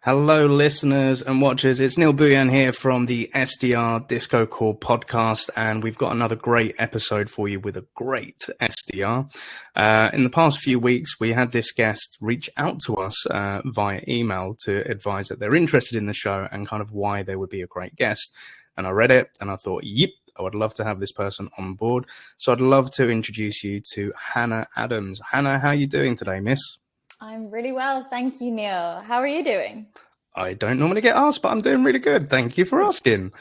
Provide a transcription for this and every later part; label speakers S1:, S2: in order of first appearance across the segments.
S1: Hello, listeners and watchers. It's Neil Buyan here from the SDR DiscoCall podcast, and we've got another great episode for you with a great SDR. In the past few weeks, we had this guest reach out to us via email to advise that they're interested in the show and kind of why they would be a great guest. And I read it and I thought, yep, I would love to have this person on board. So I'd love to introduce you to Hannah Adams. Hannah, how are you doing today, miss?
S2: I'm really well. Thank you, Neil. How are you doing?
S1: I don't normally get asked, but I'm doing really good. Thank you for asking.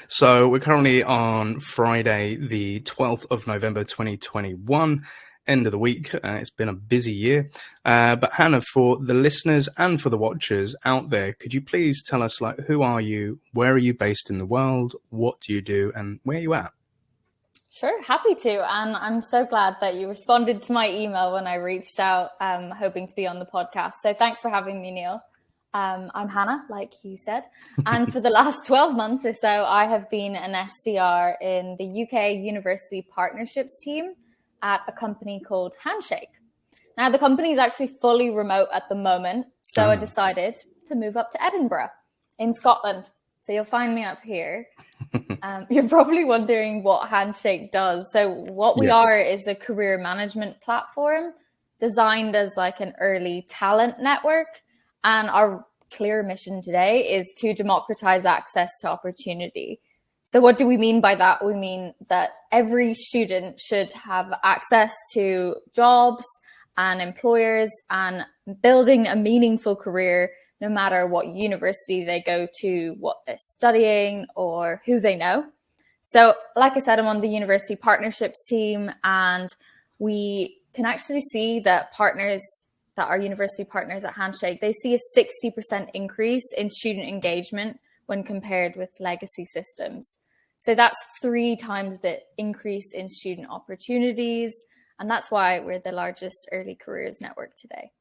S1: So we're currently on Friday, the 12th of November, 2021, end of the week. It's been a busy year. But Hannah, for the listeners and for the watchers out there, could you please tell us, who are you? Where are you based in the world? What do you do? And where are you at?
S2: Sure, happy to. And I'm so glad that you responded to my email when I reached out, hoping to be on the podcast. So thanks for having me, Neil. I'm Hannah, like you said. And for the last 12 months or so, I have been an SDR in the UK University Partnerships team at a company called Handshake. Now, the company is actually fully remote at the moment. So I decided to move up to Edinburgh in Scotland. So you'll find me up here. You're probably wondering what Handshake does. So what we are is a career management platform designed as like an early talent network. And our clear mission today is to democratize access to opportunity. So what do we mean by that? We mean that every student should have access to jobs and employers and building a meaningful career, no matter what university they go to, what they're studying, or who they know. So like I said, I'm on the university partnerships team, and we can actually see that our university partners at Handshake, they see a 60% increase in student engagement when compared with legacy systems. So that's 3 times the increase in student opportunities. And that's why we're the largest early careers network today.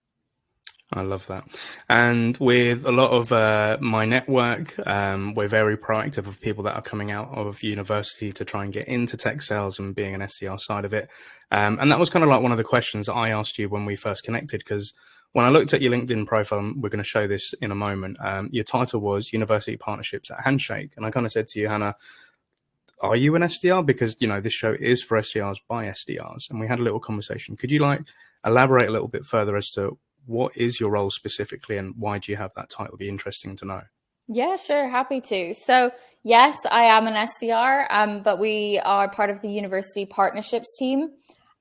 S1: I love that. And with a lot of my network, we're very proactive of people that are coming out of university to try and get into tech sales and being an SDR side of it. And that was kind of like one of the questions that I asked you when we first connected, because when I looked at your LinkedIn profile, and we're going to show this in a moment, your title was University Partnerships at Handshake. And I kind of said to you, Hannah, are you an SDR? Because, this show is for SDRs by SDRs. And we had a little conversation. Could you elaborate a little bit further as to what is your role specifically and why do you have that title? It'd be interesting to know.
S2: Yeah, sure. Happy to. So yes, I am an SDR, but we are part of the university partnerships team.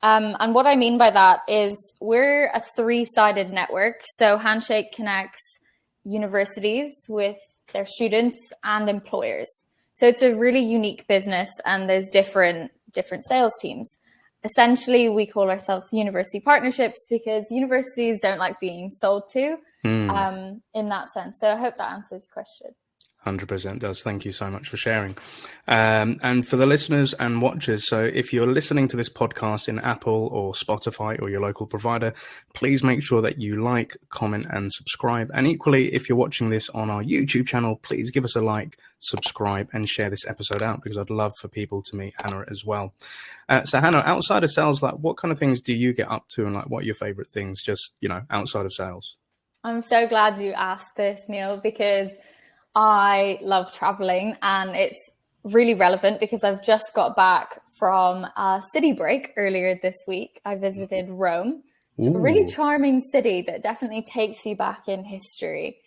S2: And what I mean by that is we're a 3-sided network. So Handshake connects universities with their students and employers. So it's a really unique business, and there's different sales teams. Essentially, we call ourselves university partnerships because universities don't like being sold to in that sense. So I hope that answers your question.
S1: 100% does. Thank you so much for sharing. And for the listeners and watchers, so if you're listening to this podcast in Apple or Spotify or your local provider, please make sure that you like, comment, and subscribe. And equally, if you're watching this on our YouTube channel, please give us a like, subscribe, and share this episode out, because I'd love for people to meet Hannah as well. So Hannah, outside of sales, what kind of things do you get up to, and what are your favorite things just, outside of sales?
S2: I'm so glad you asked this, Neil, because I love traveling, and it's really relevant because I've just got back from a city break earlier this week. I visited Rome. It's a really charming city that definitely takes you back in history.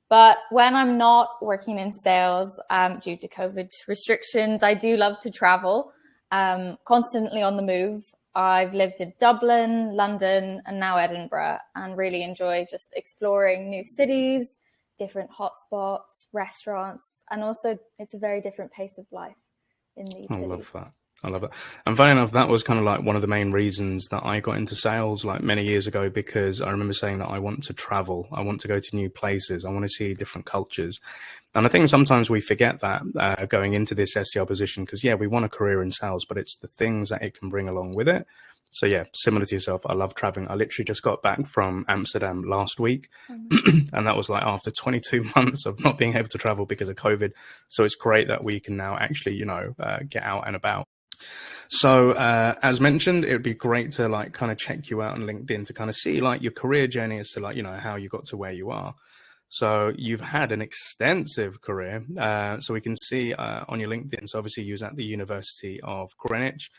S2: But when I'm not working in sales due to COVID restrictions, I do love to travel, constantly on the move. I've lived in Dublin, London, and now Edinburgh, and really enjoy just exploring new cities, different hotspots, restaurants, and also it's a very different pace of life in these cities.
S1: I love it. And funny enough, that was kind of one of the main reasons that I got into sales many years ago, because I remember saying that I want to travel. I want to go to new places. I want to see different cultures. And I think sometimes we forget that going into this SDR position, because, we want a career in sales, but it's the things that it can bring along with it. So similar to yourself, I love traveling. I literally just got back from Amsterdam last week, and that was after 22 months of not being able to travel because of COVID. So it's great that we can now actually, get out and about. So as mentioned, it would be great to kind of check you out on LinkedIn to kind of see your career journey as to how you got to where you are. So you've had an extensive career. So we can see on your LinkedIn, so obviously you was at the University of Greenwich.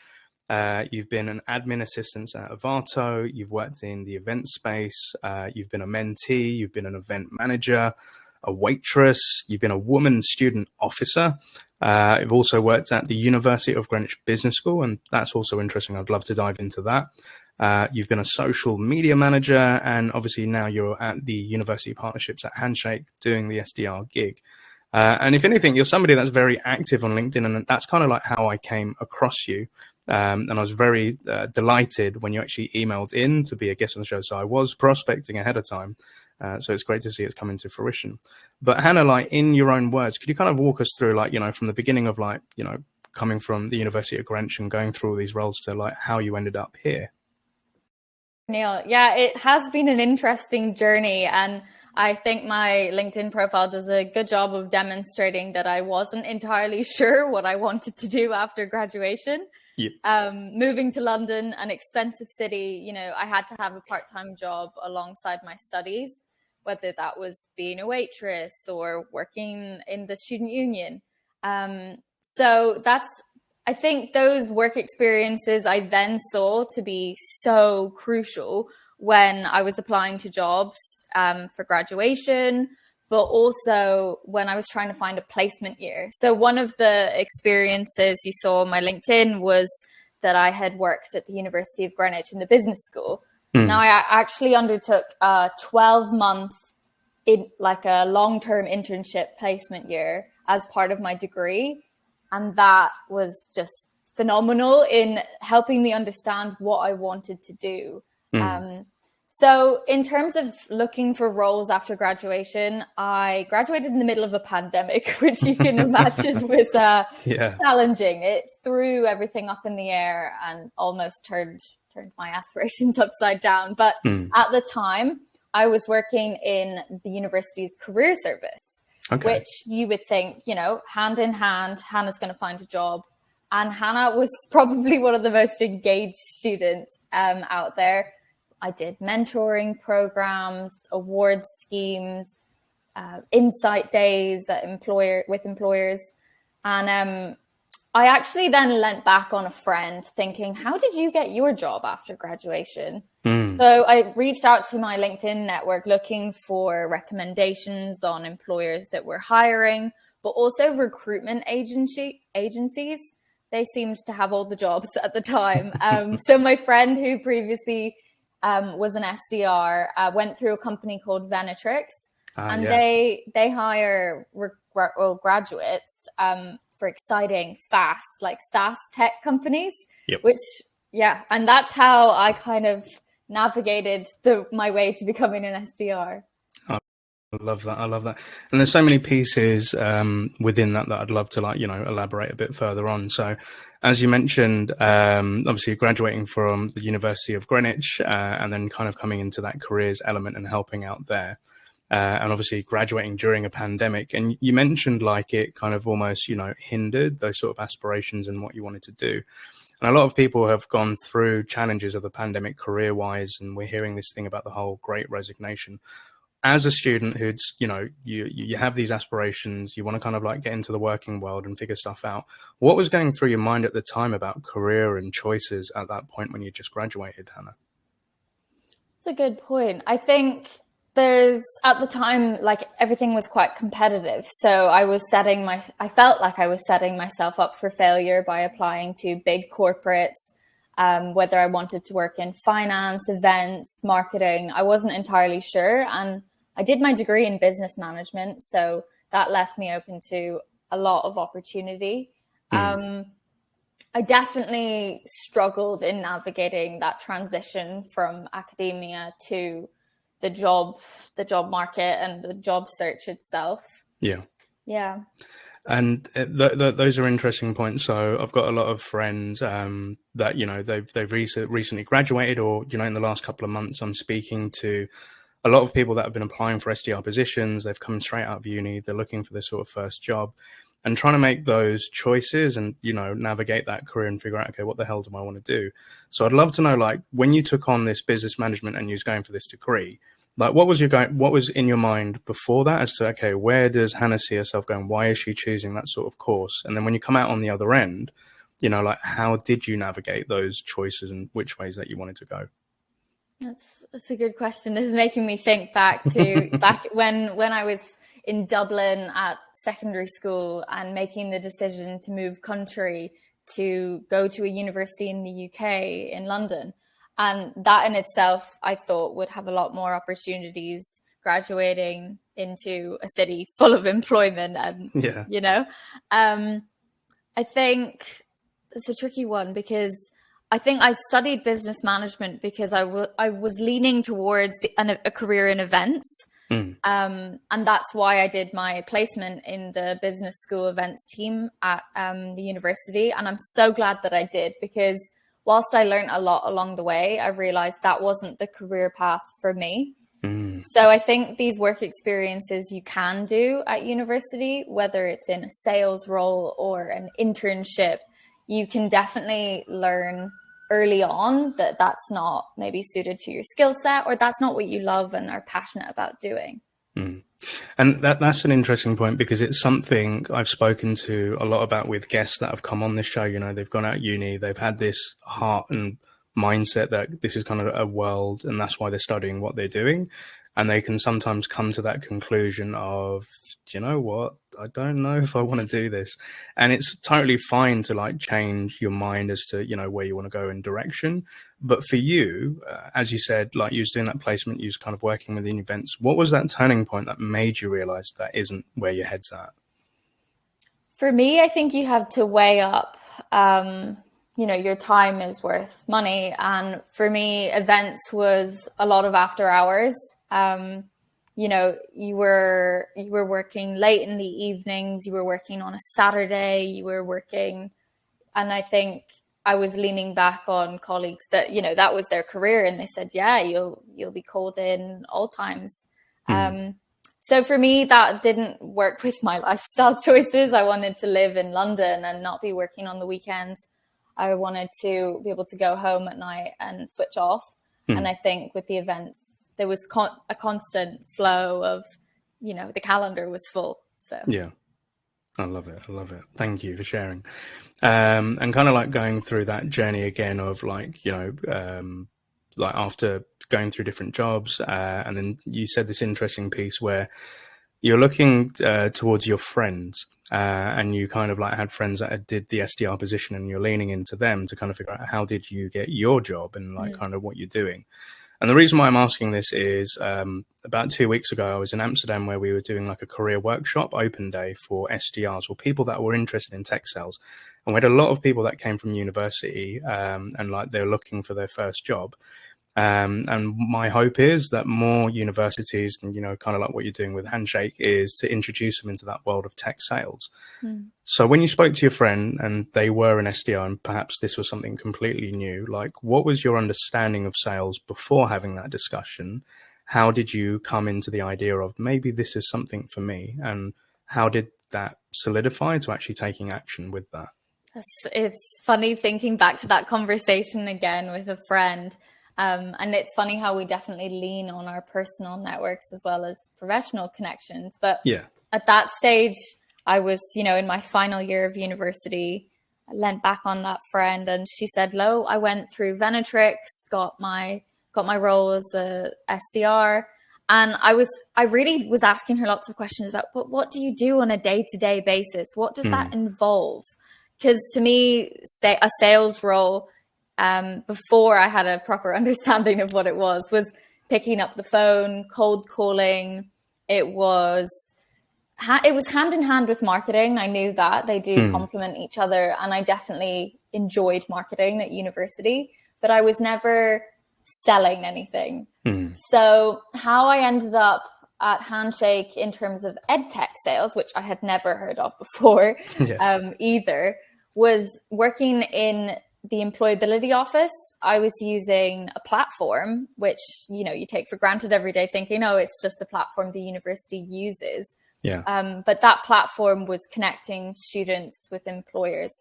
S1: You've been an admin assistant at Avato. You've worked in the event space. You've been a mentee. You've been an event manager, a waitress. You've been a woman student officer. You've also worked at the University of Greenwich Business School, and that's also interesting. I'd love to dive into that. You've been a social media manager, and obviously now you're at the University Partnerships at Handshake doing the SDR gig. And if anything, you're somebody that's very active on LinkedIn, and that's kind of like how I came across you. And I was very delighted when you actually emailed in to be a guest on the show. So I was prospecting ahead of time. So it's great to see it's coming to fruition. But Hannah, like in your own words, could you kind of walk us through, like, you know, from the beginning of like, you know, coming from the University of Greenwich and going through all these roles to like how you ended up here?
S2: Neil, yeah, it has been an interesting journey. And I think my LinkedIn profile does a good job of demonstrating that I wasn't entirely sure what I wanted to do after graduation. Yep. Moving to London, an expensive city, you know, I had to have a part-time job alongside my studies, whether that was being a waitress or working in the student union. So I think those work experiences I then saw to be so crucial when I was applying to jobs for graduation, but also when I was trying to find a placement year. So one of the experiences you saw on my LinkedIn was that I had worked at the University of Greenwich in the business school. Now I actually undertook a 12-month, like a long-term internship placement year as part of my degree. And that was just phenomenal in helping me understand what I wanted to do. So in terms of looking for roles after graduation, I graduated in the middle of a pandemic, which you can imagine was challenging. It threw everything up in the air and almost turned my aspirations upside down. But at the time, I was working in the university's career service, which you would think, you know, hand in hand, Hannah's going to find a job. And Hannah was probably one of the most engaged students out there. I did mentoring programs, award schemes, insight days at with employers. And I actually then leant back on a friend thinking, how did you get your job after graduation? So I reached out to my LinkedIn network looking for recommendations on employers that were hiring, but also recruitment agencies. They seemed to have all the jobs at the time. So my friend who previously was an SDR, went through a company called Venetrix, and they hire graduates for exciting, fast, like SaaS tech companies, and that's how I kind of navigated my way to becoming an SDR.
S1: I love that. I love that. And there's so many pieces within that I'd love to, like, you know, elaborate a bit further on. So as you mentioned, obviously graduating from the University of Greenwich and then kind of coming into that careers element and helping out there. And obviously graduating during a pandemic. And you mentioned like it kind of almost, you know, hindered those sort of aspirations and what you wanted to do. And a lot of people have gone through challenges of the pandemic career-wise, and we're hearing this thing about the whole Great Resignation. As a student who's, you know, you have these aspirations, you want to kind of like get into the working world and figure stuff out. What was going through your mind at the time about career and choices at that point when you just graduated, Hannah?
S2: That's a good point. I think at the time, like, everything was quite competitive. So I felt like I was setting myself up for failure by applying to big corporates. Whether I wanted to work in finance, events, marketing, I wasn't entirely sure. And I did my degree in business management, so that left me open to a lot of opportunity. I definitely struggled in navigating that transition from academia to the job market and the job search itself. Yeah.
S1: And those are interesting points. So I've got a lot of friends that, you know, they've recently graduated, or, you know, in the last couple of months, I'm speaking to a lot of people that have been applying for SDR positions. They've come straight out of uni. They're looking for their sort of first job and trying to make those choices and, you know, navigate that career and figure out, okay, what the hell do I want to do? So I'd love to know, like, when you took on this business management and you was going for this degree, Like, what was in your mind before that as to, okay, where does Hannah see herself going? Why is she choosing that sort of course? And then when you come out on the other end, like, how did you navigate those choices and which ways that you wanted to go?
S2: That's a good question. This is making me think back when I was in Dublin at secondary school and making the decision to move country to go to a university in the UK in London. And that in itself, I thought would have a lot more opportunities graduating into a city full of employment. And, I think it's a tricky one because I think I studied business management because I was leaning towards a career in events. And that's why I did my placement in the business school events team at the university. And I'm so glad that I did, because whilst I learned a lot along the way, I realized that wasn't the career path for me. So I think these work experiences you can do at university, whether it's in a sales role or an internship, you can definitely learn early on that that's not maybe suited to your skill set, or that's not what you love and are passionate about doing.
S1: And that's an interesting point, because it's something I've spoken to a lot about with guests that have come on this show. They've gone out uni, they've had this heart and mindset that this is kind of a world, and that's why they're studying what they're doing. And they can sometimes come to that conclusion of, do you know what? I don't know if I want to do this. And it's totally fine to like change your mind as to, where you want to go in direction. But for you, as you said, like you was doing that placement, you was kind of working within events. What was that turning point that made you realize that isn't where your head's at?
S2: For me, I think you have to weigh up, your time is worth money. And for me, events was a lot of after hours. You were working late in the evenings, you were working on a Saturday, you were working, and I think I was leaning back on colleagues that, that was their career, and they said, yeah, you'll be called in all times. So for me, that didn't work with my lifestyle choices. I wanted to live in London and not be working on the weekends. I wanted to be able to go home at night and switch off. And I think with the events, there was a constant flow of, the calendar was full. So
S1: yeah, I love it. Thank you for sharing. And kind of like going through that journey again of like, like after going through different jobs, and then you said this interesting piece where you're looking towards your friends, and you kind of like had friends that did the SDR position, and you're leaning into them to kind of figure out how did you get your job and like kind of what you're doing. And the reason why I'm asking this is about 2 weeks ago, I was in Amsterdam where we were doing like a career workshop open day for SDRs, or people that were interested in tech sales. And we had a lot of people that came from university, and like they're looking for their first job. And my hope is that more universities, and kind of like what you're doing with Handshake, is to introduce them into that world of tech sales. So when you spoke to your friend and they were an SDR, and perhaps this was something completely new, like what was your understanding of sales before having that discussion? How did you come into the idea of maybe this is something for me? And how did that solidify to actually taking action with that?
S2: It's funny thinking back to that conversation again with a friend. And it's funny how we definitely lean on our personal networks as well as professional connections. But at that stage, I was, in my final year of university. I leant back on that friend, and she said, "Lo, I went through Venatrix, got my role as a SDR." And I really was asking her lots of questions about, but what do you do on a day-to-day basis? What does that involve? Because to me, a sales role, before I had a proper understanding of what it was picking up the phone, cold calling. It was hand in hand with marketing. I knew that they do complement each other, and I definitely enjoyed marketing at university, but I was never selling anything. So how I ended up at Handshake in terms of edtech sales, which I had never heard of before either, was working in the employability office. I was using a platform, which, you take for granted every day, thinking, oh, it's just a platform the university uses. But that platform was connecting students with employers.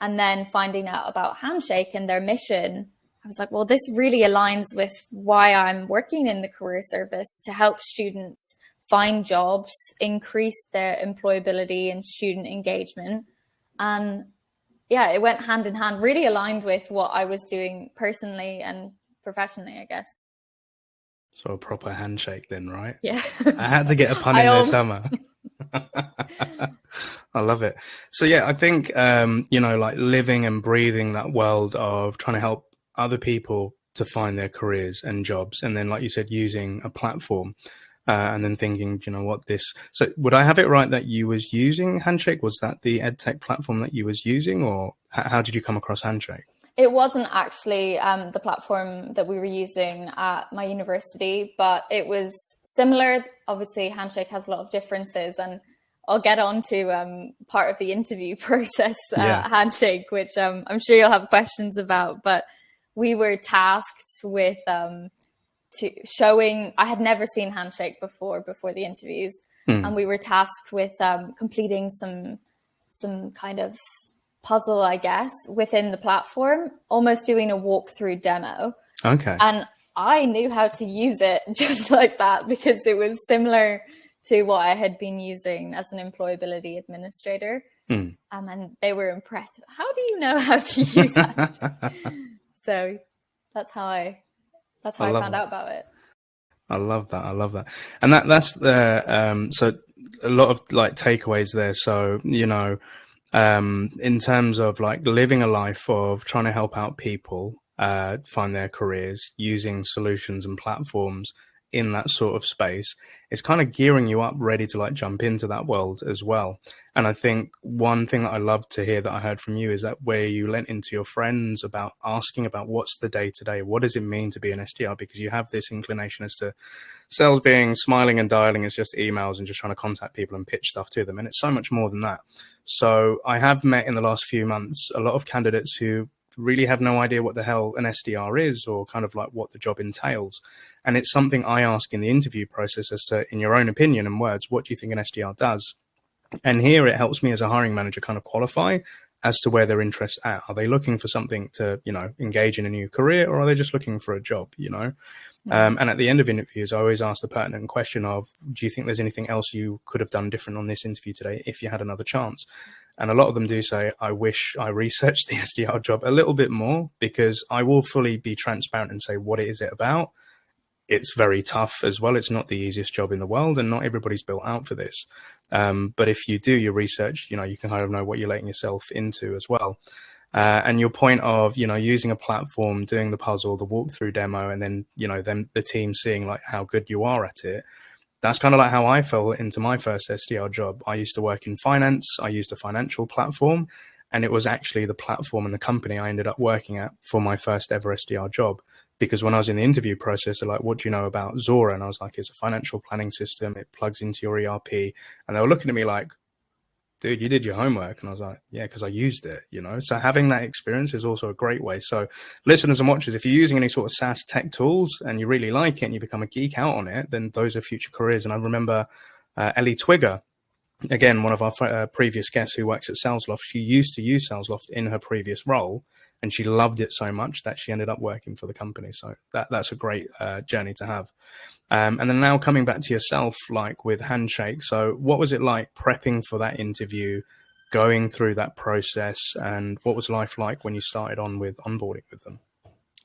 S2: And then finding out about Handshake and their mission I was like, well, this really aligns with why I'm working in the career service, to help students find jobs, increase their employability and student engagement. And yeah, it went hand in hand, really aligned with what I was doing personally and professionally, I guess.
S1: So a proper handshake then, right?
S2: Yeah.
S1: I had to get a pun in there somewhere. I love it. So yeah, I think, like living and breathing that world of trying to help other people to find their careers and jobs. And then, like you said, using a platform and then thinking, so would I have it right that you was using Handshake? Was that the EdTech platform that you was using, or how did you come across Handshake?
S2: It wasn't actually the platform that we were using at my university, but it was similar. Obviously, Handshake has a lot of differences, and I'll get on to part of the interview process, Handshake, which I'm sure you'll have questions about. But we were tasked with showing. I had never seen Handshake before the interviews, and we were tasked with completing some kind of puzzle, I guess, within the platform, almost doing a walkthrough demo.
S1: Okay.
S2: And I knew how to use it just like that, because it was similar to what I had been using as an employability administrator. And they were impressed. How do you know how to use that? So that's how I found out about it.
S1: I love that. And that's the so a lot of like takeaways there. So, in terms of like living a life of trying to help out people find their careers using solutions and platforms in that sort of space, it's kind of gearing you up ready to like jump into that world as well. And I think one thing that I love to hear that I heard from you is that where you lent into your friends about asking about what's the day to day, what does it mean to be an SDR? Because you have this inclination as to sales being smiling and dialing is just emails and just trying to contact people and pitch stuff to them. And it's so much more than that. So I have met in the last few months a lot of candidates who really have no idea what the hell an SDR is, or kind of like what the job entails. And it's something I ask in the interview process as to, in your own opinion and words, what do you think an SDR does? And here it helps me as a hiring manager kind of qualify as to where their interests are. Are they looking for something to, engage in a new career, or are they just looking for a job, And at the end of interviews, I always ask the pertinent question of, do you think there's anything else you could have done different on this interview today if you had another chance? And a lot of them do say, I wish I researched the SDR job a little bit more, because I will fully be transparent and say, what is it about? It's very tough as well. It's not the easiest job in the world, and not everybody's built out for this. But if you do your research, you can kind of know what you're letting yourself into as well. And your point of, using a platform, doing the puzzle, the walkthrough demo, and then, the team seeing like how good you are at it. That's kind of like how I fell into my first SDR job. I used to work in finance. I used a financial platform, and it was actually the platform and the company I ended up working at for my first ever SDR job. Because when I was in the interview process, they're like, what do you know about Zora? And I was like, it's a financial planning system. It plugs into your ERP. And they were looking at me like, dude, you did your homework. And I was like, yeah, because I used it, So having that experience is also a great way. So listeners and watchers, if you're using any sort of SaaS tech tools and you really like it and you become a geek out on it, then those are future careers. And I remember Ellie Twigger, again, one of our previous guests who works at SalesLoft, she used to use SalesLoft in her previous role, and she loved it so much that she ended up working for the company. So that's a great journey to have. And then now coming back to yourself, like with Handshake. So what was it like prepping for that interview, going through that process, and what was life like when you started on with onboarding with them?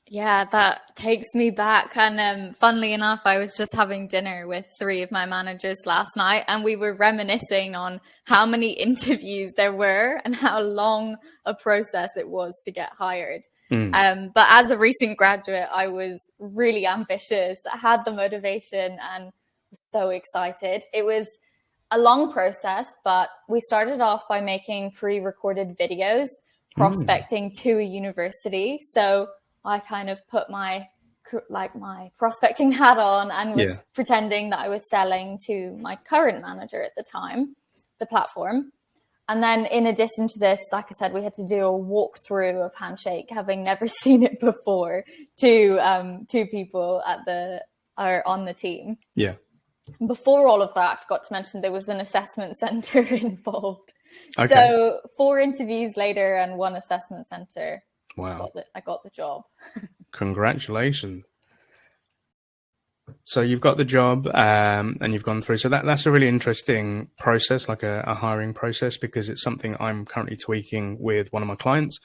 S2: Yeah, that takes me back. And funnily enough, I was just having dinner with 3 of my managers last night, and we were reminiscing on how many interviews there were and how long a process it was to get hired. But as a recent graduate, I was really ambitious. I had the motivation and was so excited. It was a long process, but we started off by making pre-recorded videos, prospecting to a university. So I kind of put my prospecting hat on and was pretending that I was selling to my current manager at the time, the platform. And then in addition to this, like I said, we had to do a walkthrough of Handshake, having never seen it before, to 2 people on the team. Yeah. Before all of that, I forgot to mention there was an assessment center involved. Okay. So 4 interviews later and 1 assessment center. Wow. I got the job.
S1: Congratulations. So you've got the job and you've gone through. So that's a really interesting process, like a hiring process, because it's something I'm currently tweaking with one of my clients,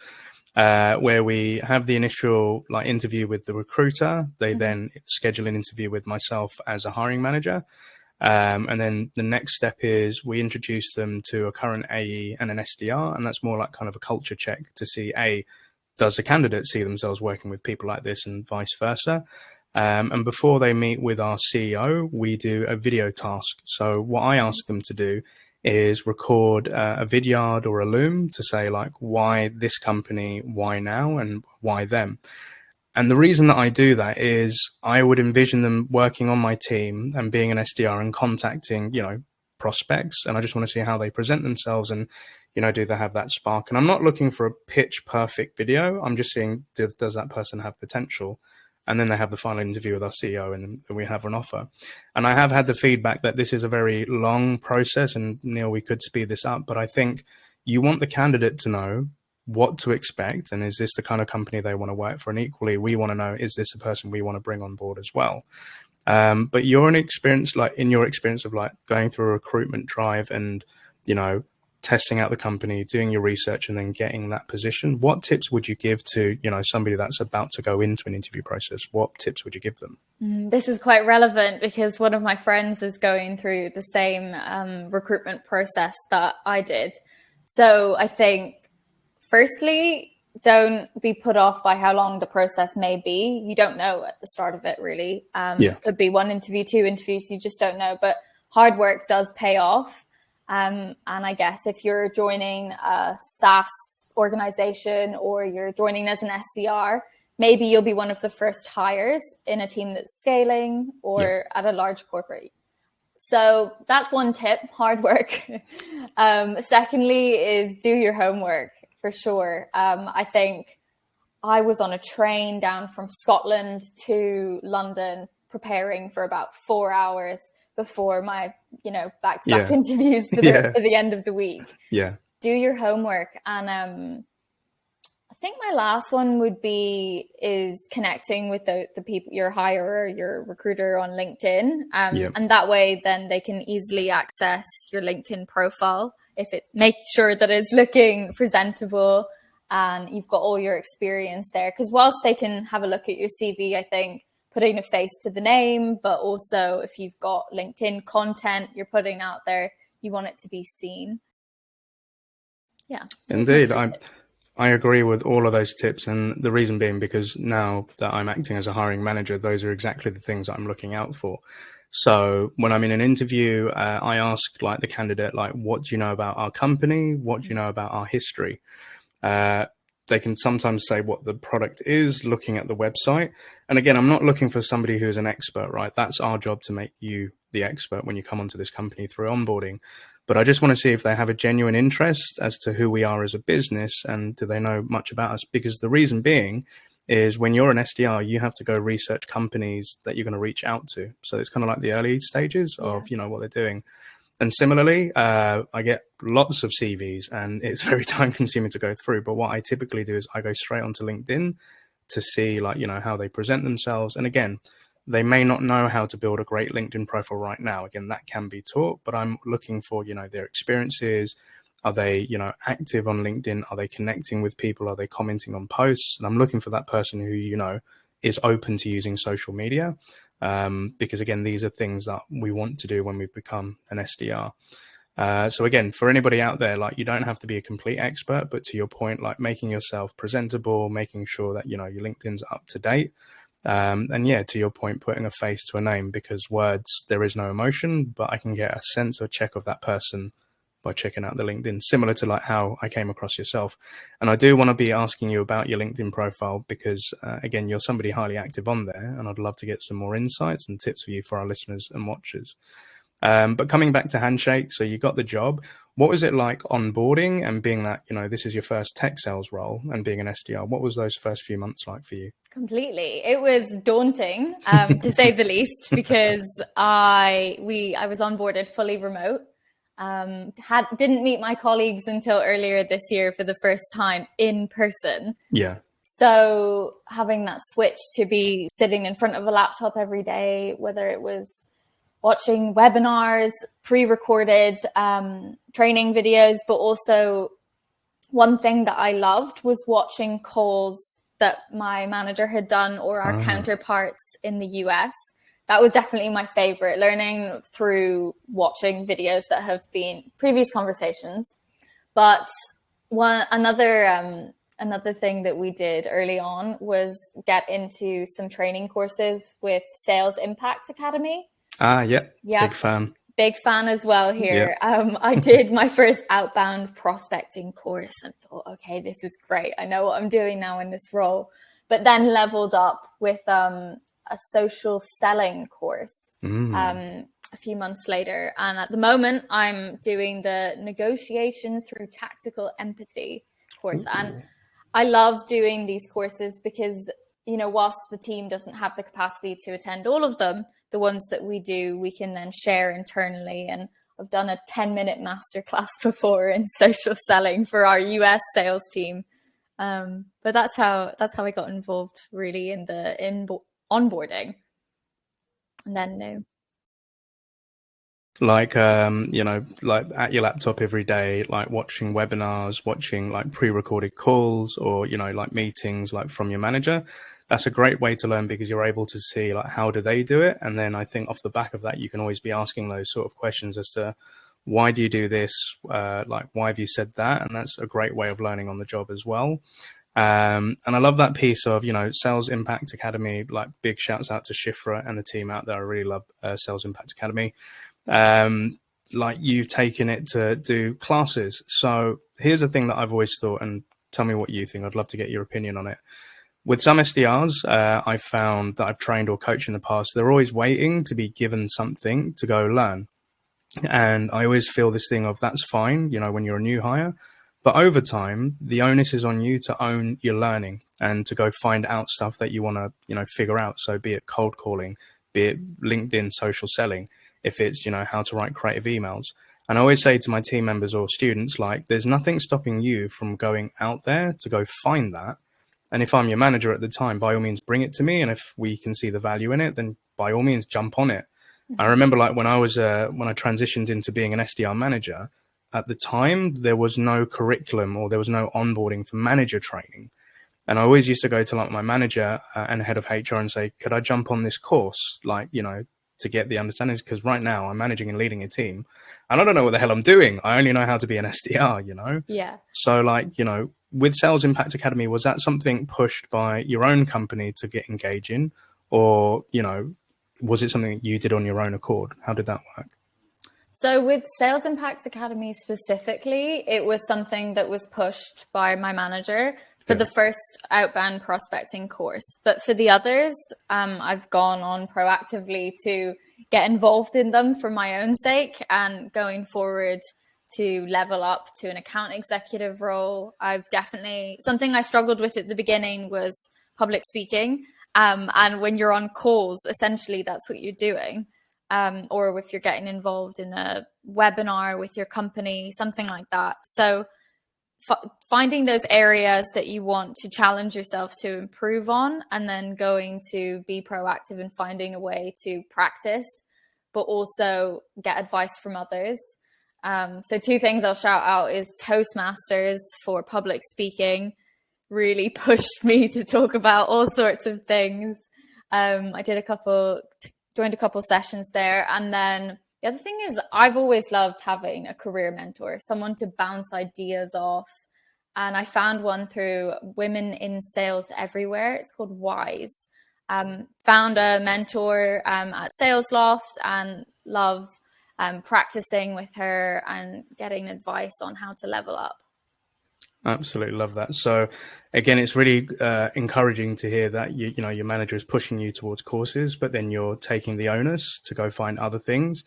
S1: where we have the initial like interview with the recruiter. They then schedule an interview with myself as a hiring manager. And then the next step is we introduce them to a current AE and an SDR. And that's more like kind of a culture check to see, does the candidate see themselves working with people like this and vice versa? And before they meet with our CEO, we do a video task. So what I ask them to do is record a vidyard or a loom to say like, why this company, why now, and why them. And the reason that I do that is I would envision them working on my team and being an SDR and contacting, prospects. And I just want to see how they present themselves and, do they have that spark? And I'm not looking for a pitch perfect video. I'm just seeing, does that person have potential? And then they have the final interview with our CEO and we have an offer. And I have had the feedback that this is a very long process, and Neil, we could speed this up, but I think you want the candidate to know what to expect, and is this the kind of company they want to work for? And equally, we want to know, is this a person we want to bring on board as well? But in your experience of like going through a recruitment drive and, testing out the company, doing your research and then getting that position, what tips would you give to, somebody that's about to go into an interview process? What tips would you give them?
S2: This is quite relevant because one of my friends is going through the same recruitment process that I did. So I think, firstly, don't be put off by how long the process may be. You don't know at the start of it, really. It could be 1 interview, 2 interviews, you just don't know. But hard work does pay off. And I guess if you're joining a SaaS organization or you're joining as an SDR, maybe you'll be one of the first hires in a team that's scaling or at a large corporate. So that's one tip, hard work. Secondly is do your homework. For sure. I think I was on a train down from Scotland to London preparing for about 4 hours before my, back-to-back interviews for the end of the week. Yeah. Do your homework. And I think my last one is connecting with the people, your hirer, your recruiter on LinkedIn. And that way then they can easily access your LinkedIn profile. If it's making sure that it's looking presentable and you've got all your experience there. Because whilst they can have a look at your CV, I think putting a face to the name, but also if you've got LinkedIn content you're putting out there, you want it to be seen. Yeah.
S1: Indeed. I agree with all of those tips. And the reason being because now that I'm acting as a hiring manager, those are exactly the things that I'm looking out for. So when I'm in an interview, I ask like the candidate, like, what do you know about our company? What do you know about our history? They can sometimes say what the product is, looking at the website. And again, I'm not looking for somebody who's an expert, right? That's our job to make you the expert when you come onto this company through onboarding. But I just want to see if they have a genuine interest as to who we are as a business and do they know much about us? Because the reason being is when you're an SDR, you have to go research companies that you're going to reach out to. So it's kind of like the early stages of, what they're doing. And similarly, I get lots of CVs and it's very time consuming to go through. But what I typically do is I go straight onto LinkedIn to see how they present themselves. And again, they may not know how to build a great LinkedIn profile right now. Again, that can be taught, but I'm looking for, their experiences. Are they, active on LinkedIn? Are they connecting with people? Are they commenting on posts? And I'm looking for that person who, is open to using social media. Because again, these are things that we want to do when we become an SDR. So again, for anybody out there, like you don't have to be a complete expert, but to your point, like making yourself presentable, making sure that, your LinkedIn's up to date. And yeah, to your point, putting a face to a name, because words, there is no emotion, but I can get a sense or check of that person by checking out the LinkedIn, similar to like how I came across yourself. And I do want to be asking you about your LinkedIn profile because again, you're somebody highly active on there and I'd love to get some more insights and tips for you for our listeners and watchers. But coming back to Handshake, so you got the job. What was it like onboarding and being that, this is your first tech sales role and being an SDR? What was those first few months like for you?
S2: Completely. It was daunting, to say the least, because I was onboarded fully remote. Didn't meet my colleagues until earlier this year for the first time in person.
S1: Yeah.
S2: So having that switch to be sitting in front of a laptop every day, whether it was watching webinars, pre-recorded training videos, but also one thing that I loved was watching calls that my manager had done or our counterparts in the US. That was definitely my favorite, learning through watching videos that have been previous conversations. But another thing that we did early on was get into some training courses with Sales Impact Academy.
S1: Yeah.
S2: Big fan as well here. I did my first outbound prospecting course and thought, okay, this is great. I know what I'm doing now in this role. But then leveled up with a social selling course a few months later. And at the moment, I'm doing the negotiation through tactical empathy course. And I love doing these courses because, whilst the team doesn't have the capacity to attend all of them, the ones that we do, we can then share internally. And I've done a 10-minute masterclass before in social selling for our US sales team. But that's how I got involved really in the onboarding. And then
S1: like like at your laptop every day, like watching webinars, watching like pre-recorded calls, or like meetings like from your manager. That's a great way to learn because you're able to see like how do they do it, and then I think off the back of that you can always be asking those sort of questions as to why do you do this, like why have you said that, and that's a great way of learning on the job as well. And I love that piece of Sales Impact Academy. Like big shouts out to Shifra and the team out there. I really love Sales Impact Academy. Like you've taken it to do classes. So here's the thing that I've always thought, and tell me what you think. I'd love to get your opinion on it. With some SDRs, I've found that I've trained or coached in the past, they're always waiting to be given something to go learn. And I always feel this thing of that's fine, when you're a new hire, but over time, the onus is on you to own your learning and to go find out stuff that you want to, figure out. So be it cold calling, be it LinkedIn social selling, if it's, how to write creative emails. And I always say to my team members or students, like, there's nothing stopping you from going out there to go find that. And if I'm your manager at the time, by all means, bring it to me. And if we can see the value in it, then by all means, jump on it. I remember like when I transitioned into being an SDR manager, at the time, there was no curriculum or there was no onboarding for manager training. And I always used to go to like my manager and head of HR and say, could I jump on this course? Like, to get the understandings, because right now I'm managing and leading a team and I don't know what the hell I'm doing. I only know how to be an SDR,
S2: Yeah.
S1: So like, with Sales Impact Academy, was that something pushed by your own company to get engaged in, or, was it something that you did on your own accord? How did that work?
S2: So with Sales Impact Academy specifically, it was something that was pushed by my manager for the first outbound prospecting course. But for the others, I've gone on proactively to get involved in them for my own sake, and going forward to level up to an account executive role. I've definitely, something I struggled with at the beginning was public speaking. And when you're on calls, essentially that's what you're doing. Or if you're getting involved in a webinar with your company, something like that. So finding those areas that you want to challenge yourself to improve on, and then going to be proactive and finding a way to practice, but also get advice from others. So two things I'll shout out is Toastmasters for public speaking really pushed me to talk about all sorts of things. I did joined a couple sessions there. And then the other thing is I've always loved having a career mentor, someone to bounce ideas off. And I found one through Women in Sales Everywhere. It's called Wise. Found a mentor at Sales Loft and love practicing with her and getting advice on how to level up.
S1: Absolutely love that. So again, it's really encouraging to hear that your manager is pushing you towards courses, but then you're taking the onus to go find other things.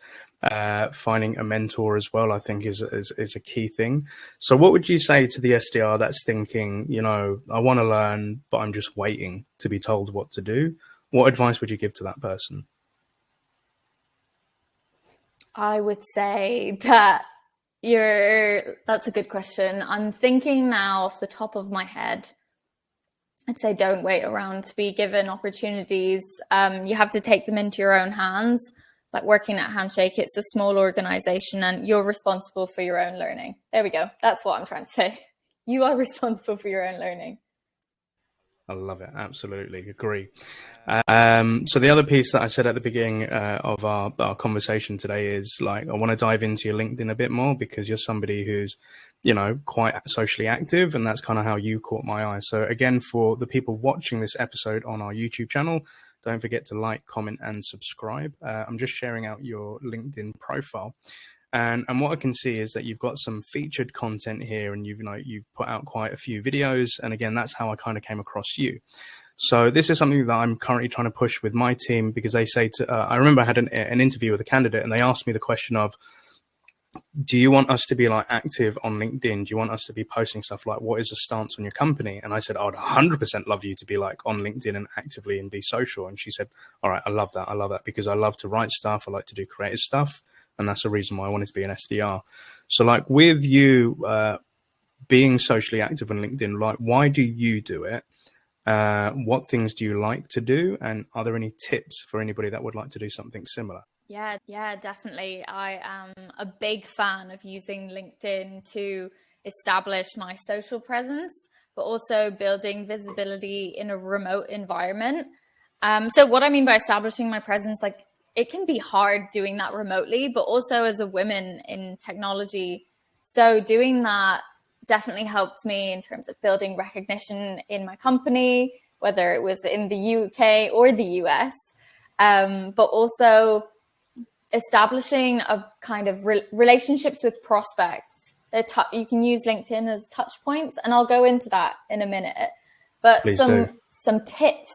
S1: Finding a mentor as well, I think is a key thing. So what would you say to the SDR that's thinking, I want to learn, but I'm just waiting to be told what to do? What advice would you give to that person?
S2: I would say that that's a good question. I'm thinking now off the top of my head. I'd say don't wait around to be given opportunities. You have to take them into your own hands. Like working at Handshake, it's a small organization and you're responsible for your own learning. There we go. That's what I'm trying to say. You are responsible for your own learning.
S1: I love it. Absolutely agree. So the other piece that I said at the beginning of our conversation today is like, I want to dive into your LinkedIn a bit more because you're somebody who's, you know, quite socially active, and that's kind of how you caught my eye. So again, for the people watching this episode on our YouTube channel, don't forget to like, comment, and subscribe. I'm just sharing out your LinkedIn profile. And what I can see is that you've got some featured content here, and you've put out quite a few videos. And again, that's how I kind of came across you. So this is something that I'm currently trying to push with my team, because they say to, I remember I had an interview with a candidate and they asked me the question of, do you want us to be like active on LinkedIn? Do you want us to be posting stuff like, what is the stance on your company? And I said, I would 100% love you to be like on LinkedIn and actively and be social. And she said, all right, I love that. I love that because I love to write stuff. I like to do creative stuff. And that's the reason why I wanted to be an SDR. So like with you being socially active on LinkedIn, like why do you do it? What things do you like to do? And are there any tips for anybody that would like to do something similar?
S2: Yeah, definitely. I am a big fan of using LinkedIn to establish my social presence, but also building visibility in a remote environment. So what I mean by establishing my presence, like it can be hard doing that remotely, but also as a woman in technology. So doing that definitely helped me in terms of building recognition in my company, whether it was in the UK or the US, but also establishing a kind of relationships with prospects. You can use LinkedIn as touch points, and I'll go into that in a minute. But some tips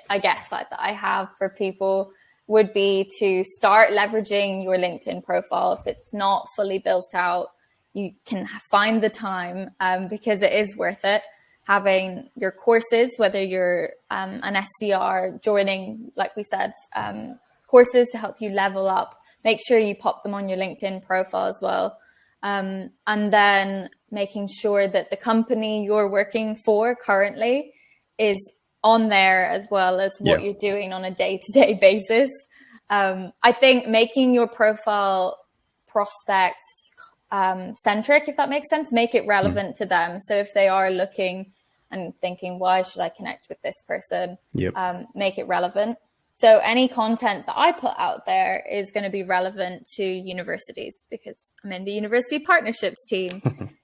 S2: I guess that I have for people would be to start leveraging your LinkedIn profile. If it's not fully built out, you can find the time because it is worth it. Having your courses, whether you're an SDR, joining, like we said, courses to help you level up. Make sure you pop them on your LinkedIn profile as well. And then making sure that the company you're working for currently is on there, as well as what you're doing on a day-to-day basis. I think making your profile prospects centric, if that makes sense, make it relevant to them. So if they are looking and thinking, why should I connect with this person? Make it relevant. So any content that I put out there is going to be relevant to universities because I'm in the university partnerships team.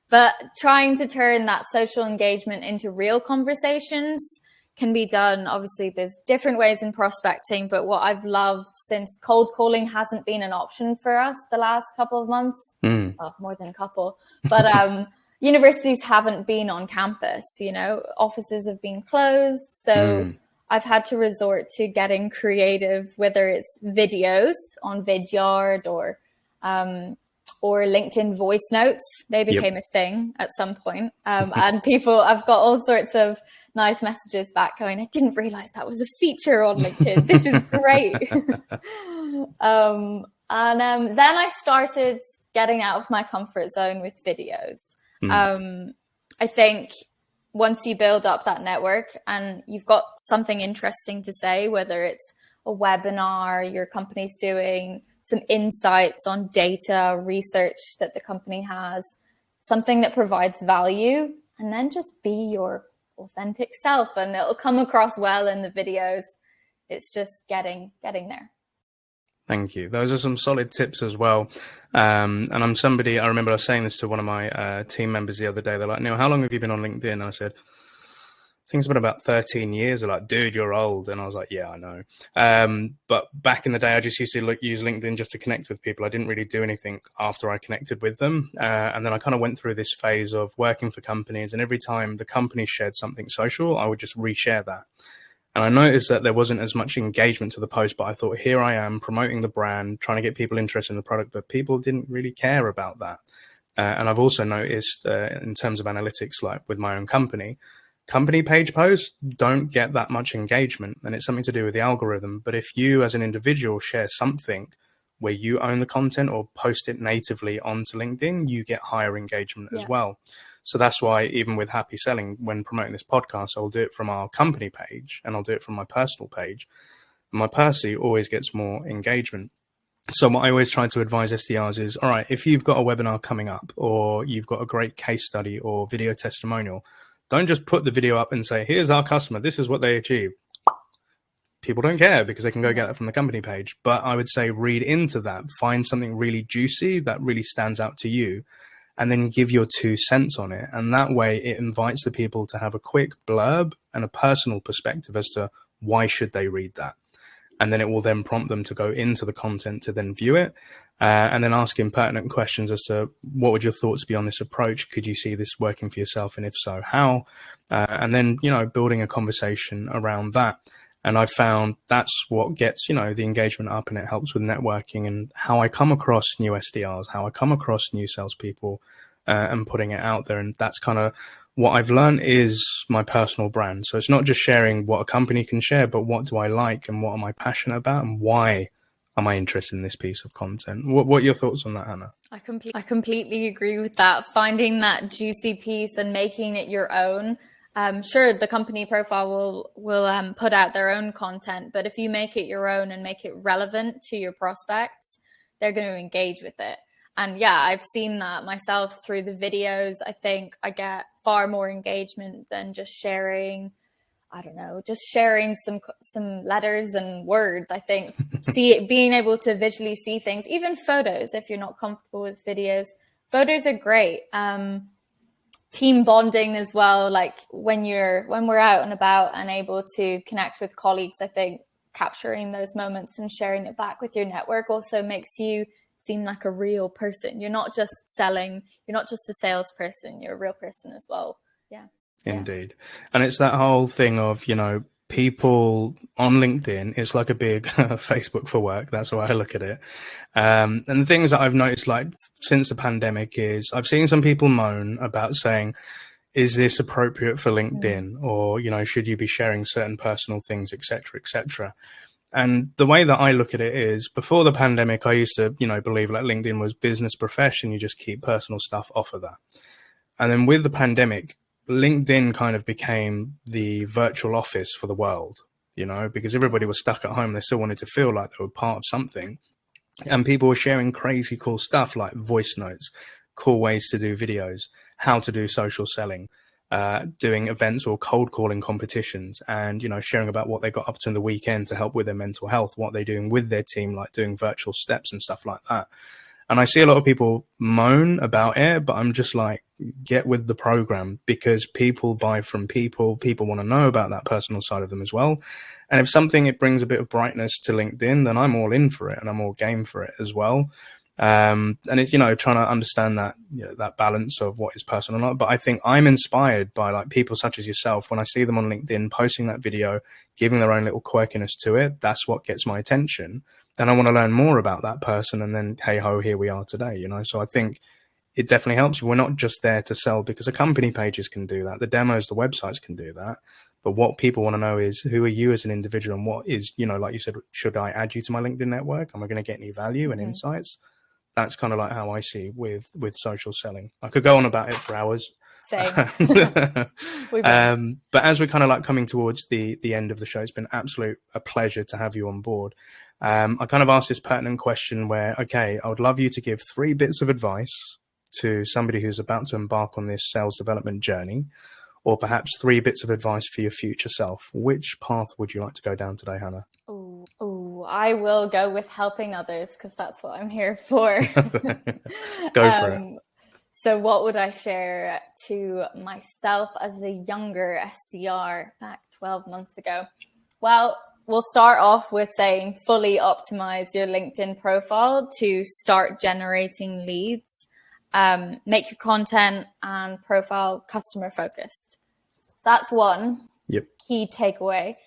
S2: But trying to turn that social engagement into real conversations can be done. Obviously, there's different ways in prospecting, but what I've loved since cold calling hasn't been an option for us the last couple of months, more than a couple, but universities haven't been on campus, offices have been closed. So I've had to resort to getting creative, whether it's videos on Vidyard or LinkedIn voice notes. They became a thing at some point. And I've got all sorts of nice messages back going, I didn't realize that was a feature on LinkedIn. This is great. Then I started getting out of my comfort zone with videos. I think once you build up that network and you've got something interesting to say, whether it's a webinar your company's doing, some insights on data research that the company has, something that provides value, and then just be your authentic self and it'll come across well in the videos. It's just getting there.
S1: Thank you. Those are some solid tips as well. And I remember I was saying this to one of my team members the other day. They're like, Neil, how long have you been on LinkedIn? I said, I think it's been about 13 years. They're like, dude, you're old. And I was like, yeah, I know. But back in the day, I just used to use LinkedIn just to connect with people. I didn't really do anything after I connected with them. And then I kind of went through this phase of working for companies. And every time the company shared something social, I would just reshare that. And I noticed that there wasn't as much engagement to the post, but I thought, here I am promoting the brand, trying to get people interested in the product, but people didn't really care about that. And I've also noticed in terms of analytics, like with my own company page posts don't get that much engagement, and it's something to do with the algorithm. But if you as an individual share something where you own the content or post it natively onto LinkedIn, you get higher engagement as well. So that's why even with HappySelling, when promoting this podcast, I'll do it from our company page and I'll do it from my personal page. My Percy always gets more engagement. So what I always try to advise SDRs is, all right, if you've got a webinar coming up or you've got a great case study or video testimonial, don't just put the video up and say, here's our customer, this is what they achieved. People don't care because they can go get that from the company page. But I would say read into that, find something really juicy that really stands out to you, and then give your 2 cents on it. And that way it invites the people to have a quick blurb and a personal perspective as to why should they read that. And then it will then prompt them to go into the content to then view it, and then asking pertinent questions as to what would your thoughts be on this approach? Could you see this working for yourself? And if so, how? And then, building a conversation around that. And I've found that's what gets, the engagement up, and it helps with networking and how I come across new SDRs, how I come across new salespeople, and putting it out there. And that's kind of what I've learned is my personal brand. So it's not just sharing what a company can share, but what do I like and what am I passionate about and why am I interested in this piece of content? What are your thoughts on that, Hannah?
S2: I completely agree with that. Finding that juicy piece and making it your own. Sure, the company profile will put out their own content, but if you make it your own and make it relevant to your prospects, they're going to engage with it. And yeah, I've seen that myself through the videos. I think I get far more engagement than just sharing, sharing some letters and words. I think being able to visually see things, even photos, if you're not comfortable with videos, photos are great. Team bonding as well, like when we're out and about and able to connect with colleagues, I think capturing those moments and sharing it back with your network also makes you seem like a real person. You're not just selling, you're not just a salesperson, you're a real person as well. Yeah.
S1: Indeed. And it's that whole thing of, people on LinkedIn, it's like a big Facebook for work. That's the way I look at it. And the things that I've noticed, like since the pandemic, is I've seen some people moan about saying, is this appropriate for LinkedIn? Or, should you be sharing certain personal things, et cetera, et cetera. And the way that I look at it is, before the pandemic, I used to, believe like LinkedIn was business profession. You just keep personal stuff off of that. And then with the pandemic, LinkedIn kind of became the virtual office for the world, because everybody was stuck at home. They still wanted to feel like they were part of something. And people were sharing crazy cool stuff like voice notes, cool ways to do videos, how to do social selling, doing events or cold calling competitions, and, sharing about what they got up to in the weekend to help with their mental health, what they're doing with their team, like doing virtual steps and stuff like that. And I see a lot of people moan about it, but I'm just like, get with the program, because people buy from people. People want to know about that personal side of them as well. And if it brings a bit of brightness to LinkedIn, then I'm all in for it and I'm all game for it as well. And it's, trying to understand that, that balance of what is personal or not. But I think I'm inspired by like people such as yourself. When I see them on LinkedIn posting that video, giving their own little quirkiness to it, that's what gets my attention. And I want to learn more about that person. And then, hey ho, here we are today, So I think it definitely helps. We're not just there to sell, because the company pages can do that. The demos, the websites can do that. But what people want to know is, who are you as an individual? And what is, like you said, should I add you to my LinkedIn network? Am I going to get any value and insights? That's kind of like how I see with social selling. I could go on about it for hours.
S2: Same.
S1: But as we're kind of like coming towards the end of the show, it's been a pleasure to have you on board. I kind of asked this pertinent question where, okay, I would love you to give 3 bits of advice to somebody who's about to embark on this sales development journey, or perhaps 3 bits of advice for your future self. Which path would you like to go down today, Hannah?
S2: Oh, I will go with helping others, because that's what I'm here for.
S1: Go for it.
S2: So what would I share to myself as a younger SDR back 12 months ago? Well, we'll start off with saying fully optimize your LinkedIn profile to start generating leads. Make your content and profile customer focused. So that's one key takeaway.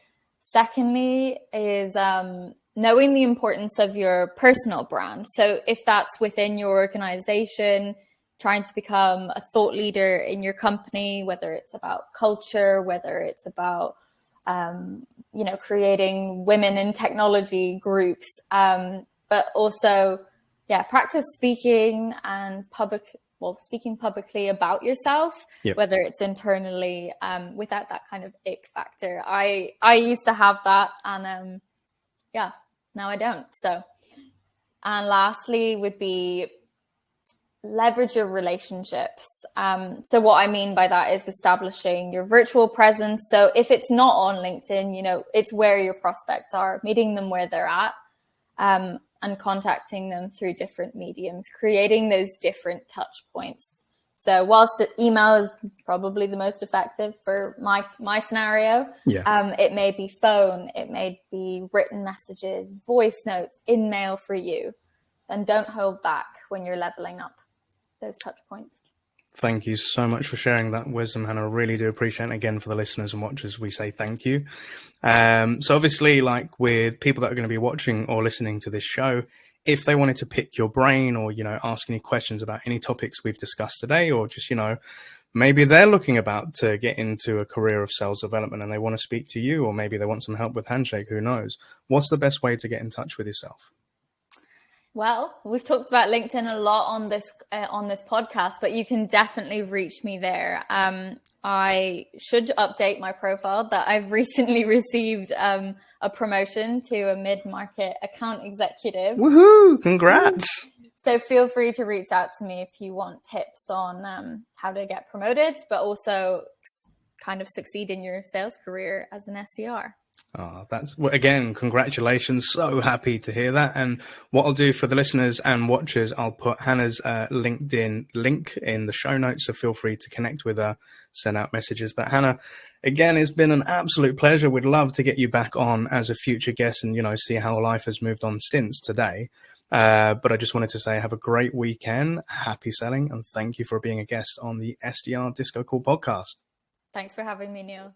S2: Secondly is knowing the importance of your personal brand. So if that's within your organization, trying to become a thought leader in your company, whether it's about culture, whether it's about, creating women in technology groups, but also, practice speaking and speaking publicly about yourself, whether it's internally, without that kind of ick factor. I used to have that, and now I don't. So, and lastly would be leverage your relationships. So what I mean by that is establishing your virtual presence. So if it's not on LinkedIn, it's where your prospects are, meeting them where they're at, and contacting them through different mediums, creating those different touch points. So whilst email is probably the most effective for my scenario, it may be phone, it may be written messages, voice notes, in-mail for you. Then don't hold back when you're leveling up those touch points.
S1: Thank you so much for sharing that wisdom, Hannah. I really do appreciate it. Again, for the listeners and watchers, we say thank you. So obviously, like with people that are going to be watching or listening to this show, if they wanted to pick your brain or, ask any questions about any topics we've discussed today, or just, maybe they're looking about to get into a career of sales development and they want to speak to you, or maybe they want some help with Handshake, who knows? What's the best way to get in touch with yourself?
S2: Well, we've talked about LinkedIn a lot on this podcast, but you can definitely reach me there. I should update my profile that I've recently received a promotion to a mid-market account executive.
S1: Woohoo! Congrats!
S2: So feel free to reach out to me if you want tips on how to get promoted, but also kind of succeed in your sales career as an SDR.
S1: Oh, again, congratulations. So happy to hear that. And what I'll do for the listeners and watchers, I'll put Hannah's LinkedIn link in the show notes. So feel free to connect with her, send out messages. But Hannah, again, it's been an absolute pleasure. We'd love to get you back on as a future guest and, see how life has moved on since today. But I just wanted to say have a great weekend. Happy selling. And thank you for being a guest on the SDR DiscoCall podcast.
S2: Thanks for having me, Neil.